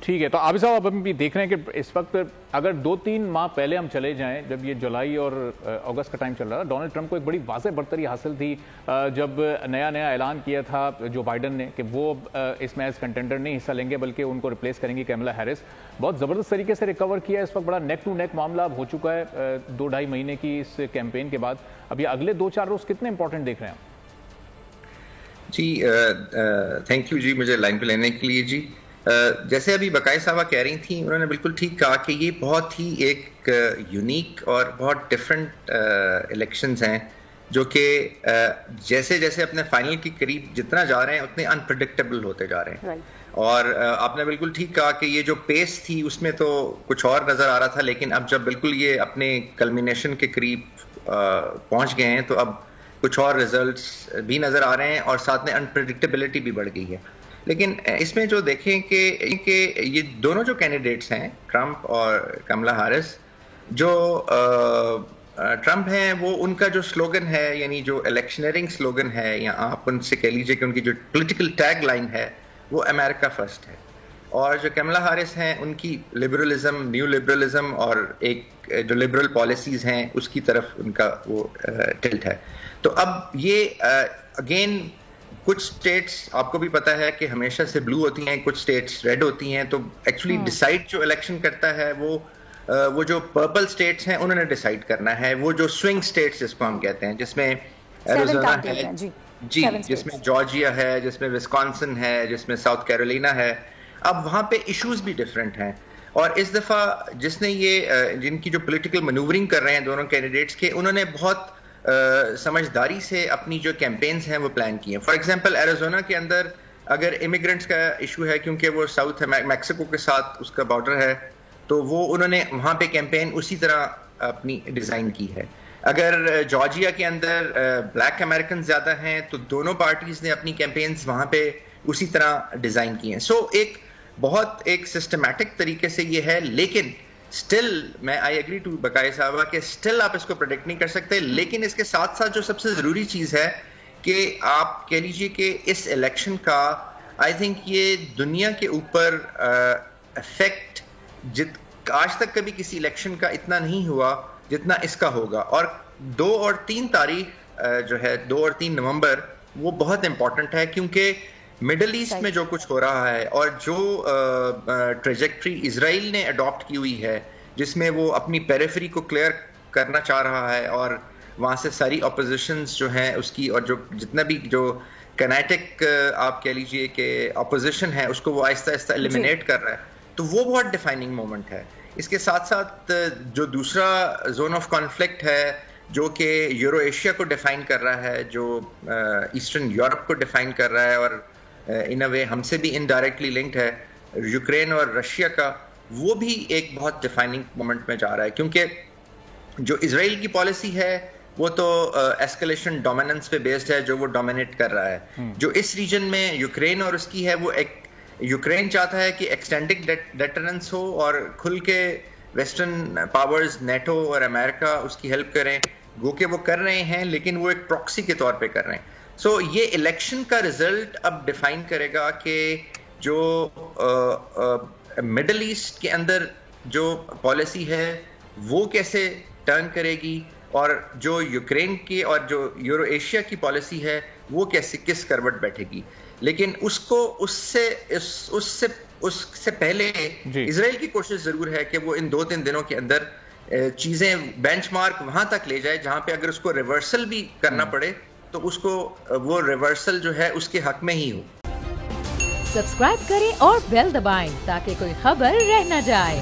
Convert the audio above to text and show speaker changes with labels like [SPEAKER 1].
[SPEAKER 1] ठीक है, तो आबिद साहब अब हम भी देख रहे हैं कि इस वक्त अगर 2-3 माह पहले हम चले जाएं, जब ये जुलाई और अगस्त का टाइम चल रहा था, डोनाल्ड ट्रंप को एक बड़ी वाज़ेह बढ़तरी हासिल थी जब नया ऐलान किया था जो बाइडन ने कि वो इसमें एज कंटेंडर नहीं हिस्सा लेंगे बल्कि उनको रिप्लेस करेंगी कैमला हैरिस। बहुत ज़बरदस्त तरीके से रिकवर किया है, इस वक्त बड़ा नेक टू नेक मामला अब हो चुका है 2-2.5 महीने की इस कैंपेन के बाद। अब ये अगले 2-4 रोज़ कितने इंपॉर्टेंट देख रहे हैं आप?
[SPEAKER 2] जी थैंक यू जी, मुझे लाइन पे लेने के लिए जी। जैसे अभी बकाया साहबा कह रही थी, उन्होंने बिल्कुल ठीक कहा कि ये बहुत ही एक यूनिक और बहुत डिफरेंट इलेक्शंस हैं जो कि जैसे जैसे अपने फाइनल के करीब जितना जा रहे हैं उतने अनप्रेडिक्टेबल होते जा रहे हैं। और आपने बिल्कुल ठीक कहा कि ये जो पेस थी उसमें तो कुछ और नज़र आ रहा था, लेकिन अब जब बिल्कुल ये अपने कल्मिनेशन के करीब पहुंच गए हैं तो अब कुछ और रिजल्ट्स भी नज़र आ रहे हैं और साथ में अनप्रेडिक्टेबिलिटी भी बढ़ गई है। लेकिन इसमें जो देखें कि ये दोनों जो कैंडिडेट्स हैं, ट्रंप और कमला हैरिस, जो ट्रंप हैं वो उनका जो स्लोगन है, यानी जो इलेक्शनरिंग स्लोगन है, या आप उनसे कह लीजिए कि उनकी जो पॉलिटिकल टैग लाइन है वो अमेरिका फर्स्ट है। और जो कमला हैरिस हैं उनकी लिबरलिज्म, न्यू लिबरलिज्म और एक जो लिबरल पॉलिसीज हैं उसकी तरफ उनका वो टिल्ट है। तो अब ये अगेन कुछ स्टेट्स आपको भी पता है कि हमेशा से ब्लू होती हैं, कुछ स्टेट्स रेड होती हैं, तो एक्चुअली डिसाइड जो इलेक्शन करता है वो जो पर्पल स्टेट्स हैं उन्होंने डिसाइड करना है। वो जो स्विंग स्टेट्स जिसको हम कहते हैं, जिसमें एरिज़ोना है जी, जिसमें जॉर्जिया है, जिसमें विस्कॉन्सिन है, जिसमें साउथ कैरोलिना है, अब वहाँ पे इश्यूज भी डिफरेंट हैं। और इस दफ़ा जिसने ये जिनकी जो पॉलिटिकल मैनूवरिंग कर रहे हैं दोनों कैंडिडेट्स के, उन्होंने बहुत समझदारी से अपनी जो कैंपेन्स हैं वो प्लान किए हैं। फॉर एग्जांपल एरिज़ोना के अंदर अगर इमिग्रेंट्स का इशू है, क्योंकि वो साउथ मैक्सिको के साथ उसका बॉर्डर है, तो वो उन्होंने वहाँ पे कैंपेन उसी तरह अपनी डिज़ाइन की है। अगर जॉर्जिया के अंदर ब्लैक अमेरिकन ज़्यादा हैं तो दोनों पार्टीज़ ने अपनी कैंपेन्स वहाँ पे उसी तरह डिज़ाइन की हैं। सो एक बहुत एक सिस्टमैटिक तरीके से ये है, लेकिन स्टिल मैं आई एग्री टू बकाया साहबा कि स्टिल आप इसको प्रेडिक्ट नहीं कर सकते। लेकिन इसके साथ साथ जो सबसे ज़रूरी चीज़ है कि आप कह लीजिए कि इस इलेक्शन का आई थिंक ये दुनिया के ऊपर इफेक्ट आज तक कभी किसी इलेक्शन का इतना नहीं हुआ जितना इसका होगा। और 2 और 3 तारीख जो है 2 और 3 नवंबर वो बहुत इंपॉर्टेंट है, क्योंकि मिडल ईस्ट में जो कुछ हो रहा है और जो ट्रेजेक्ट्री इजराइल ने अडॉप्ट की हुई है, जिसमें वो अपनी पेरिफेरी को क्लियर करना चाह रहा है और वहाँ से सारी ऑपोजिशंस जो हैं उसकी, और जो जितना भी जो कनेटिक आप कह लीजिए कि ऑपोजिशन है उसको वो आहिस्ता आहिस्ता एलिमिनेट कर रहा है, तो वो बहुत डिफाइनिंग मोमेंट है। इसके साथ साथ जो दूसरा जोन ऑफ कॉन्फ्लिक्ट है जो कि यूरो एशिया को डिफाइन कर रहा है, जो ईस्टर्न यूरोप को डिफाइन कर रहा है और इन अ वे हमसे भी इनडायरेक्टली लिंक्ड है, यूक्रेन और रशिया का, वो भी एक बहुत डिफाइनिंग मोमेंट में जा रहा है। क्योंकि जो इजराइल की पॉलिसी है वो तो एस्केलेशन डोमिनेंस पे बेस्ड है, जो वो डोमिनेट कर रहा है। जो इस रीजन में यूक्रेन और उसकी है, वो एक यूक्रेन चाहता है कि एक्सटेंडिंग डेटरेंस हो और खुल के वेस्टर्न पावर्स नेटो और अमेरिका उसकी हेल्प करें, वो कि वो कर रहे हैं, लेकिन वो एक प्रॉक्सी के तौर पे कर रहे हैं। सो ये इलेक्शन का रिजल्ट अब डिफाइन करेगा कि जो मिडल ईस्ट के अंदर जो पॉलिसी है वो कैसे टर्न करेगी, और जो यूक्रेन की और जो यूरो एशिया की पॉलिसी है वो कैसे किस करवट बैठेगी। लेकिन उसको उससे पहले इजराइल की कोशिश जरूर है कि वो इन 2-3 दिनों के अंदर चीजें बेंचमार्क वहां तक ले जाए जहां पे अगर उसको रिवर्सल भी करना पड़े तो उसको वो रिवर्सल जो है उसके हक में ही हो।
[SPEAKER 3] सब्सक्राइब करें और बेल दबाएं ताकि कोई खबर रह न जाए।